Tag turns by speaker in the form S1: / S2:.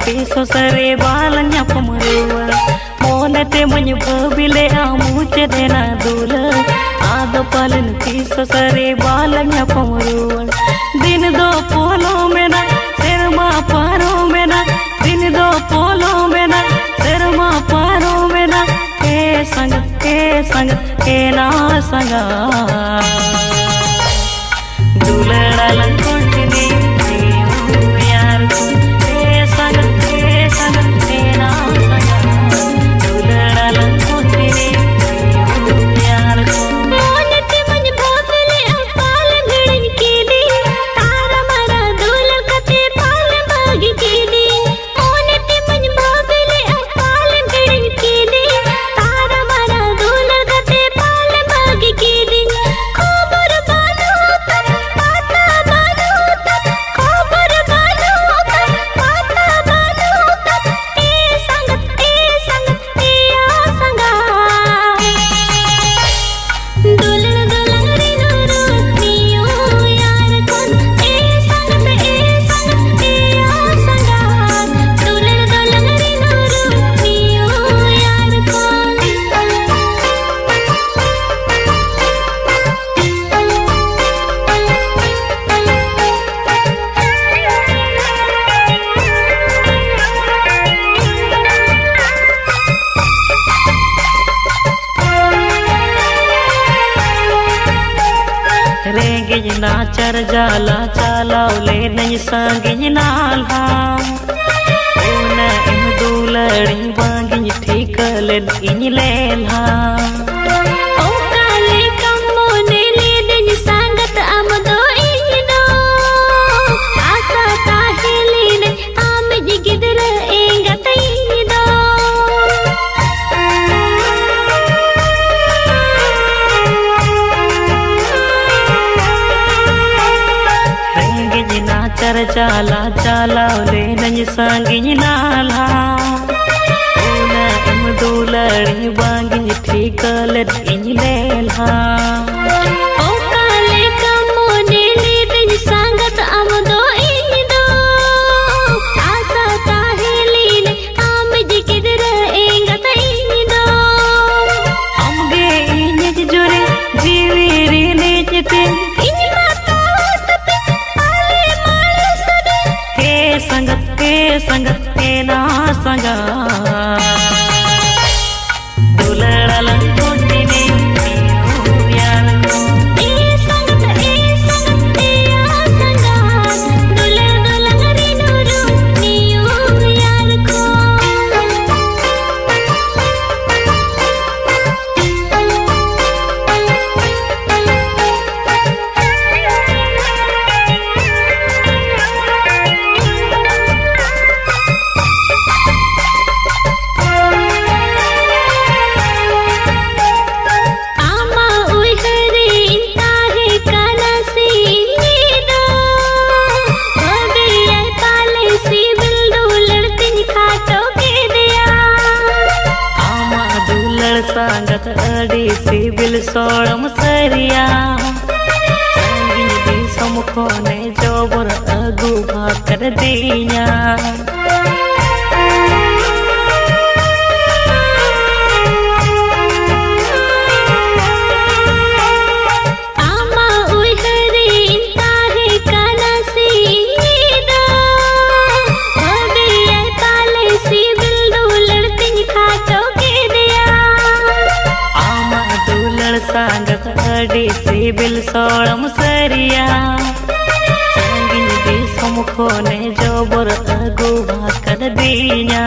S1: piso sare balanya pemruwa mone te menyebabile amu cedena dula ado palen piso sare balanya pemruwa din do polo mena serma paro mena din do polo mena serma paro mena e sang e na sanga dulada lang kontini रेंगिज नाचर जाला चालावले नहीं सांगिज नाला ओन इम दुलड़ी बांगिज ठीकले इन लेला
S2: ओ काले कम्मो ने ले दिन सांगत आमदो इनो आसा ताहेली ने आमिज गिदर एंगत इनो
S1: चर चाला चालावले नंज सांगिज नाला ओन इम दुलड़ी बांगिज ठीकले इन लेला
S2: ओ काले कम्मो ने ले दिन सांगत आमदो इनो आसा ताहेली ने आमिज गिदर एंगत इनो
S1: अमगे इनिज जोरे जीवी रे नेचते संगत के ना संगा दुलड़ा लंग कोटिनी यार को
S2: ए संगत ए आ संगा दुलड़ा लंग रे नूरू नियो यार को
S1: संगत अड़ी सिबिल सोड़म सरिया संगिन दी समुखो ने जोबर अगु भाकर दिया
S2: आमा उई हरी ताहे काला सीदा होबे आई पाले सिबिल डोलड़ तिन खाटो
S1: संगत अड़ी सिबिल सोड़म सरिया संगिन दी समुखो ने जोबर अगु भाकर दिया।